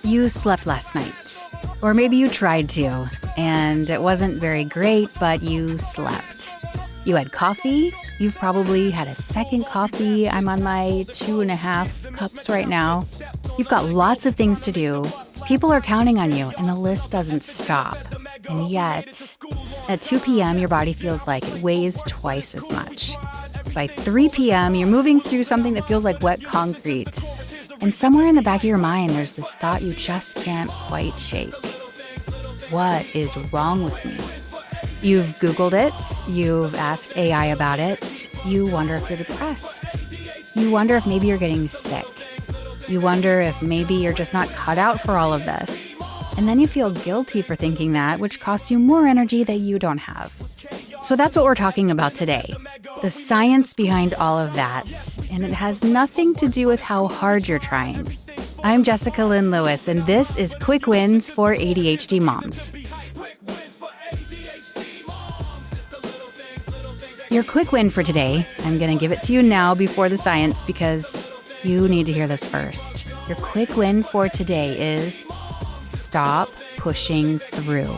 You slept last night. Or maybe you tried to, and it wasn't very great, but you slept. You had coffee. You've probably had a second coffee. I'm on my 2.5 cups right now. You've got lots of things to do. People are counting on you, and the list doesn't stop. And yet, at 2 p.m., your body feels like it weighs twice as much. By 3 p.m., you're moving through something that feels like wet concrete. And somewhere in the back of your mind, there's this thought you just can't quite shake. What is wrong with me? You've Googled it. You've asked AI about it. You wonder if you're depressed. You wonder if maybe you're getting sick. You wonder if maybe you're just not cut out for all of this. And then you feel guilty for thinking that, which costs you more energy that you don't have. So that's what we're talking about today. The science behind all of that. And it has nothing to do with how hard you're trying. I'm Jessica Lynn Lewis, and this is Quick Wins for ADHD Moms. Your quick win for today, I'm going to give it to you now before the science because you need to hear this first. Your quick win for today is stop pushing through.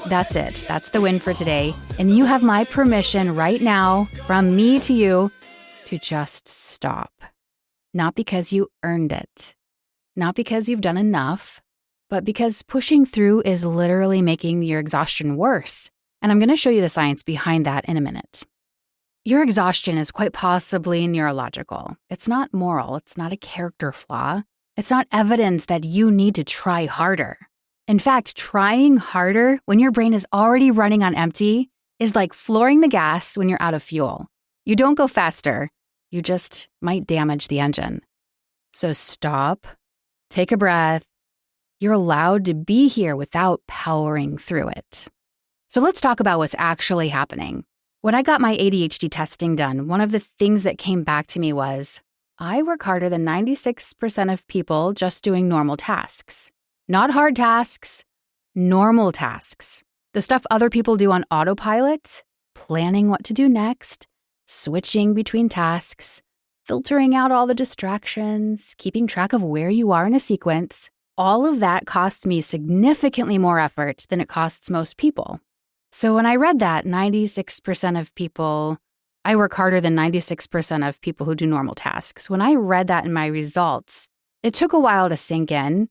That's it. That's the win for today. And you have my permission right now, from me to you, to just stop. Not because you earned it, not because you've done enough, but because pushing through is literally making your exhaustion worse. And I'm going to show you the science behind that in a minute. Your exhaustion is quite possibly neurological. It's not moral. It's not a character flaw. It's not evidence that you need to try harder. In fact, trying harder when your brain is already running on empty is like flooring the gas when you're out of fuel. You don't go faster. You just might damage the engine. So stop, take a breath. You're allowed to be here without powering through it. So let's talk about what's actually happening. When I got my ADHD testing done, one of the things that came back to me was, I work harder than 96% of people just doing normal tasks. Not hard tasks, normal tasks. The stuff other people do on autopilot, planning what to do next, switching between tasks, filtering out all the distractions, keeping track of where you are in a sequence. All of that costs me significantly more effort than it costs most people. So when I read that 96% of people, I work harder than 96% of people who do normal tasks. When I read that in my results, it took a while to sink in.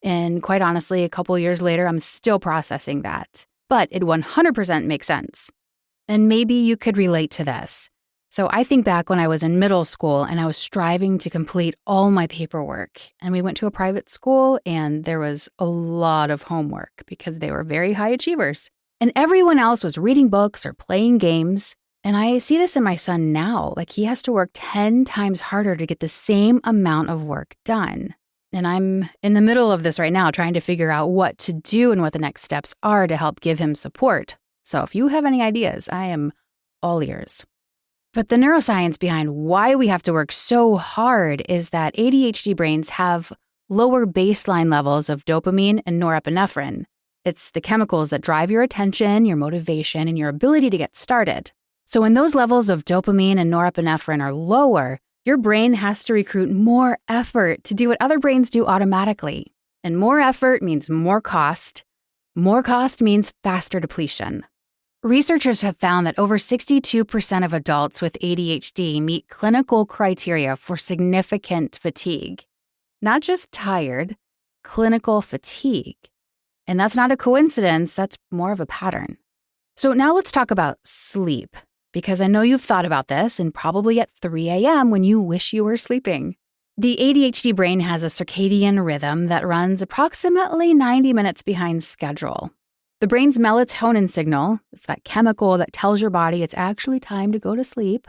And quite honestly, a couple years later, I'm still processing that. But it 100% makes sense. And maybe you could relate to this. So I think back when I was in middle school and I was striving to complete all my paperwork. And we went to a private school and there was a lot of homework because they were very high achievers. And everyone else was reading books or playing games. And I see this in my son now. Like he has to work 10 times harder to get the same amount of work done. And I'm in the middle of this right now, trying to figure out what to do and what the next steps are to help give him support. So if you have any ideas, I am all ears. But the neuroscience behind why we have to work so hard is that ADHD brains have lower baseline levels of dopamine and norepinephrine. It's the chemicals that drive your attention, your motivation, and your ability to get started. So when those levels of dopamine and norepinephrine are lower, your brain has to recruit more effort to do what other brains do automatically. And more effort means more cost. More cost means faster depletion. Researchers have found that over 62% of adults with ADHD meet clinical criteria for significant fatigue. Not just tired, clinical fatigue. And that's not a coincidence, that's more of a pattern. So now let's talk about sleep. Because I know you've thought about this, and probably at 3 a.m. when you wish you were sleeping. The ADHD brain has a circadian rhythm that runs approximately 90 minutes behind schedule. The brain's melatonin signal, it's that chemical that tells your body it's actually time to go to sleep,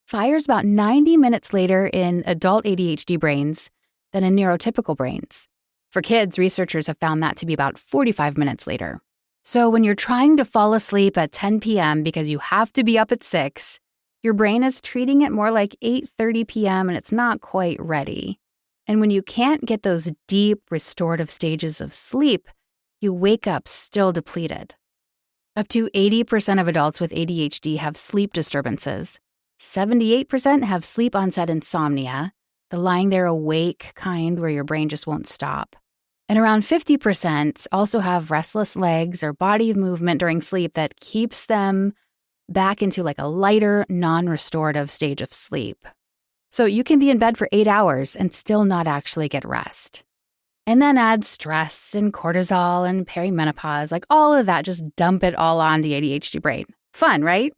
fires about 90 minutes later in adult ADHD brains than in neurotypical brains. For kids, researchers have found that to be about 45 minutes later. So when you're trying to fall asleep at 10 p.m. because you have to be up at 6, your brain is treating it more like 8:30 p.m. and it's not quite ready. And when you can't get those deep restorative stages of sleep, you wake up still depleted. Up to 80% of adults with ADHD have sleep disturbances. 78% have sleep onset insomnia. the lying there awake kind where your brain just won't stop. And around 50% also have restless legs or body movement during sleep that keeps them back into like a lighter, non-restorative stage of sleep. So you can be in bed for 8 hours and still not actually get rest. And then add stress and cortisol and perimenopause, like all of that, just dump it all on the ADHD brain. Fun, right?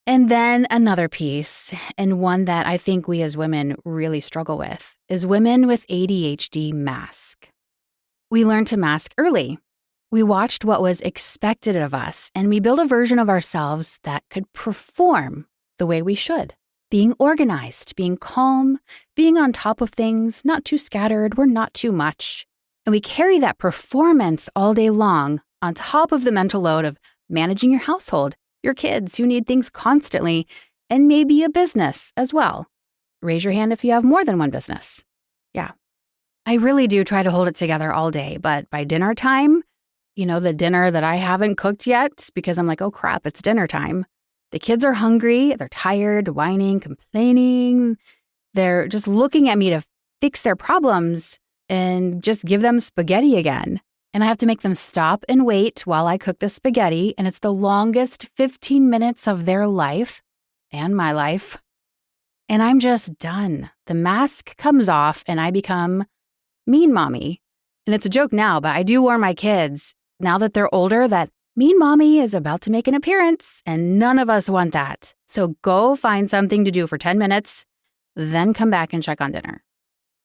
And then another piece, and one that I think we as women really struggle with, is women with ADHD mask. We learned to mask early. We watched what was expected of us, and we built a version of ourselves that could perform the way we should. Being organized, being calm, being on top of things, not too scattered, we're not too much. And we carry that performance all day long on top of the mental load of managing your household, your kids who need things constantly, and maybe a business as well. Raise your hand if you have more than one business. Yeah. I really do try to hold it together all day, but by dinner time, the dinner that I haven't cooked yet because I'm like, oh crap, it's dinner time. The kids are hungry, they're tired, whining, complaining. They're just looking at me to fix their problems and just give them spaghetti again. And I have to make them stop and wait while I cook the spaghetti, and it's the longest 15 minutes of their life and my life. And I'm just done. The mask comes off and I become mean mommy. And it's a joke now, but I do warn my kids, now that they're older, that mean mommy is about to make an appearance, and none of us want that. So go find something to do for 10 minutes, then come back and check on dinner.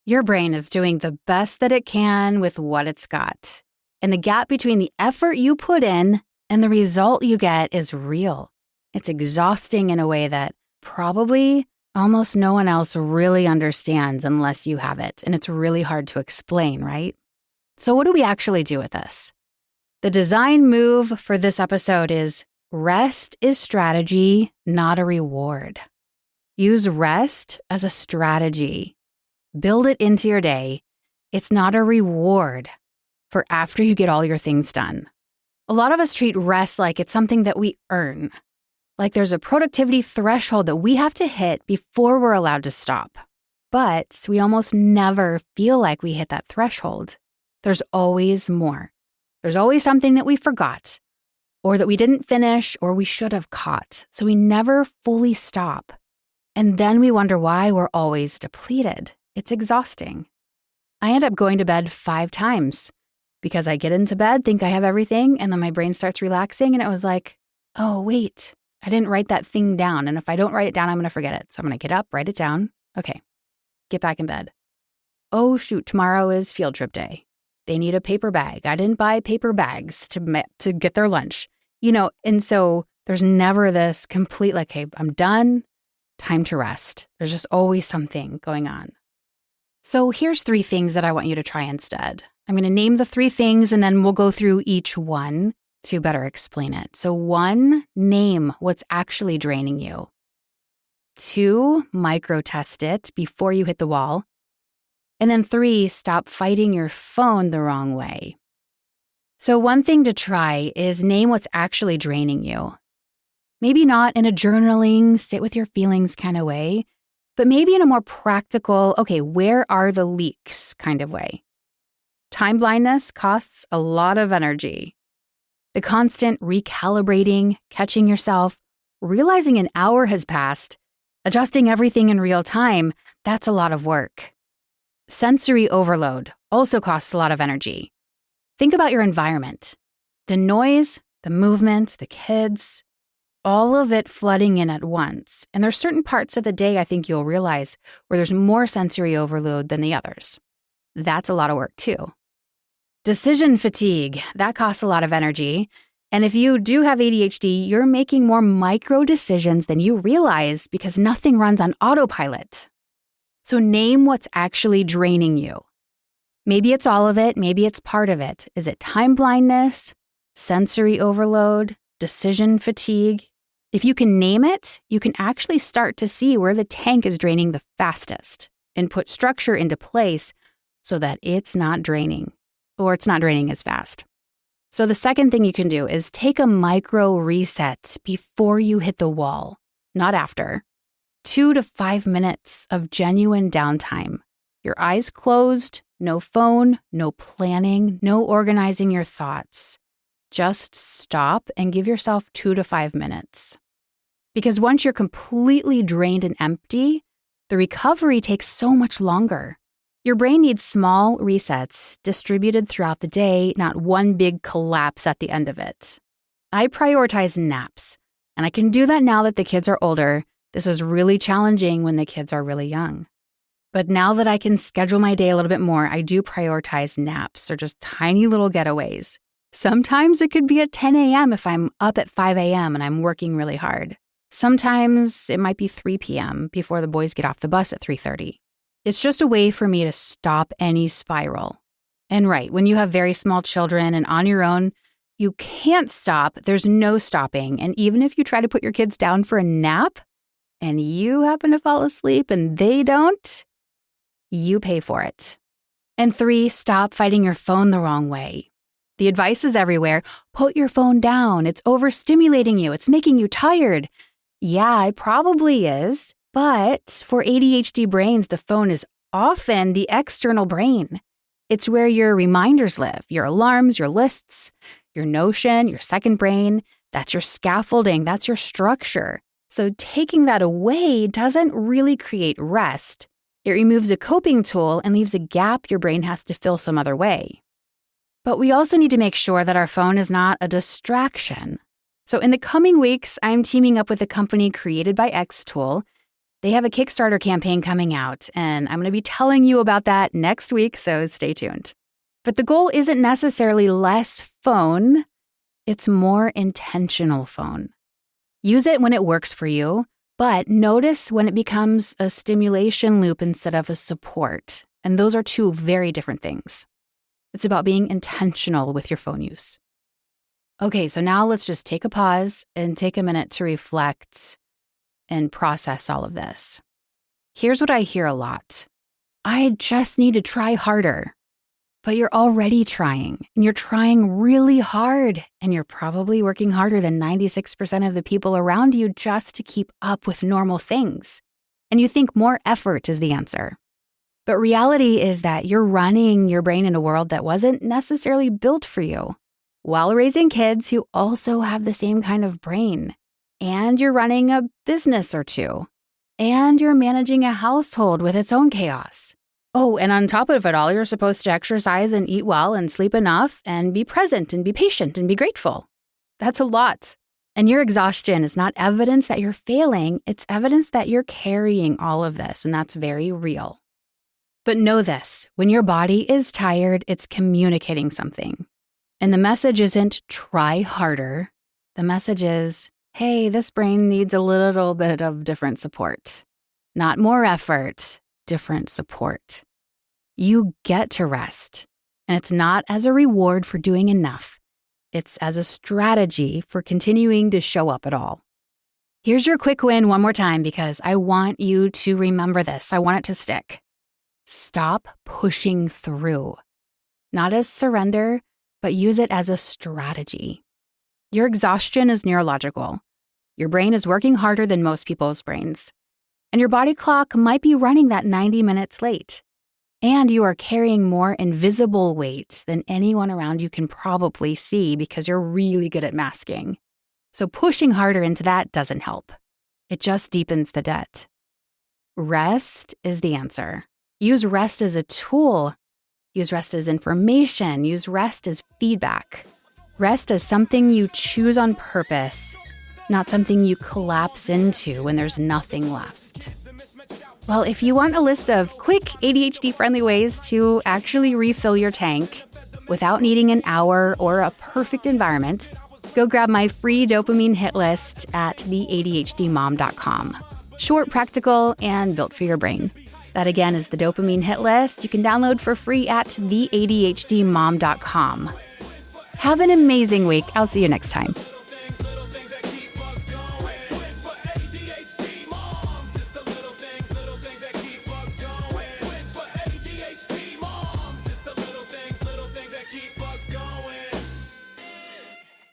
Your brain is doing the best that it can with what it's got. And the gap between the effort you put in and the result you get is real. It's exhausting in a way that probably almost no one else really understands unless you have it. And it's really hard to explain, right? So what do we actually do with this? The design move for this episode is rest is strategy, not a reward. Use rest as a strategy. Build it into your day. It's not a reward for after you get all your things done. A lot of us treat rest like it's something that we earn. Like there's a productivity threshold that we have to hit before we're allowed to stop. But we almost never feel like we hit that threshold. There's always more. There's always something that we forgot, or that we didn't finish, or we should have caught. So we never fully stop. And then we wonder why we're always depleted. It's exhausting. I end up going to bed 5 times because I get into bed, think I have everything, and then my brain starts relaxing, and it was like, oh, wait, I didn't write that thing down. And if I don't write it down, I'm going to forget it. So I'm going to get up, write it down. Okay, get back in bed. Oh, shoot, tomorrow is field trip day. They need a paper bag. I didn't buy paper bags to get their lunch, and so there's never this complete like, hey, I'm done, time to rest. There's just always something going on. So here's 3 things that I want you to try instead. I'm going to name the 3 things and then we'll go through each one to better explain it. So 1, name what's actually draining you. 2, micro test it before you hit the wall. And then 3, stop fighting your phone the wrong way. So one thing to try is name what's actually draining you. Maybe not in a journaling, sit with your feelings kind of way, but maybe in a more practical, okay, where are the leaks kind of way. Time blindness costs a lot of energy. The constant recalibrating, catching yourself, realizing an hour has passed, adjusting everything in real time, that's a lot of work. Sensory overload also costs a lot of energy. Think about your environment. The noise, the movement, the kids, all of it flooding in at once. And there's certain parts of the day I think you'll realize where there's more sensory overload than the others. That's a lot of work too. Decision fatigue, that costs a lot of energy. And if you do have ADHD, you're making more micro decisions than you realize because nothing runs on autopilot. So name what's actually draining you. Maybe it's all of it, maybe it's part of it. Is it time blindness, sensory overload, decision fatigue? If you can name it, you can actually start to see where the tank is draining the fastest and put structure into place so that it's not draining, or it's not draining as fast. So the second thing you can do is take a micro reset before you hit the wall, not after. 2 to 5 minutes of genuine downtime. Your eyes closed, no phone, no planning, no organizing your thoughts. Just stop and give yourself 2 to 5 minutes. Because once you're completely drained and empty, the recovery takes so much longer. Your brain needs small resets distributed throughout the day, not one big collapse at the end of it. I prioritize naps, and I can do that now that the kids are older. This is really challenging when the kids are really young. But now that I can schedule my day a little bit more, I do prioritize naps or just tiny little getaways. Sometimes it could be at 10 a.m. if I'm up at 5 a.m. and I'm working really hard. Sometimes it might be 3 p.m. before the boys get off the bus at 3:30. It's just a way for me to stop any spiral. And right, when you have very small children and on your own, you can't stop. There's no stopping. And even if you try to put your kids down for a nap and you happen to fall asleep and they don't, you pay for it. And 3, stop fighting your phone the wrong way. The advice is everywhere. Put your phone down. It's overstimulating you. It's making you tired. Yeah, it probably is. But for ADHD brains, the phone is often the external brain. It's where your reminders live, your alarms, your lists, your Notion, your second brain. That's your scaffolding. That's your structure. So taking that away doesn't really create rest. It removes a coping tool and leaves a gap your brain has to fill some other way. But we also need to make sure that our phone is not a distraction. So in the coming weeks, I'm teaming up with a company created by Xtool. They have a Kickstarter campaign coming out, and I'm going to be telling you about that next week, so stay tuned. But the goal isn't necessarily less phone, it's more intentional phone. Use it when it works for you, but notice when it becomes a stimulation loop instead of a support. And those are 2 very different things. It's about being intentional with your phone use. Okay, so now let's just take a pause and take a minute to reflect and process all of this. Here's what I hear a lot. I just need to try harder. But you're already trying, and you're trying really hard, and you're probably working harder than 96% of the people around you just to keep up with normal things. And you think more effort is the answer. But reality is that you're running your brain in a world that wasn't necessarily built for you, while raising kids who also have the same kind of brain. And you're running a business or 2. And you're managing a household with its own chaos. Oh, and on top of it all, you're supposed to exercise and eat well and sleep enough and be present and be patient and be grateful. That's a lot. And your exhaustion is not evidence that you're failing. It's evidence that you're carrying all of this, and that's very real. But know this, when your body is tired, it's communicating something. And the message isn't try harder. The message is, hey, this brain needs a little bit of different support. Not more effort, different support. You get to rest, and it's not as a reward for doing enough. It's as a strategy for continuing to show up at all. Here's your quick win one more time because I want you to remember this. I want it to stick. Stop pushing through. Not as surrender, but use it as a strategy. Your exhaustion is neurological. Your brain is working harder than most people's brains. And your body clock might be running that 90 minutes late. And you are carrying more invisible weight than anyone around you can probably see because you're really good at masking. So pushing harder into that doesn't help. It just deepens the debt. Rest is the answer. Use rest as a tool. Use rest as information. Use rest as feedback. Rest as something you choose on purpose, not something you collapse into when there's nothing left. Well, if you want a list of quick ADHD-friendly ways to actually refill your tank without needing an hour or a perfect environment, go grab my free dopamine hit list at theadhdmom.com. Short, practical, and built for your brain. That again is the dopamine hit list you can download for free at theadhdmom.com. Have an amazing week. I'll see you next time.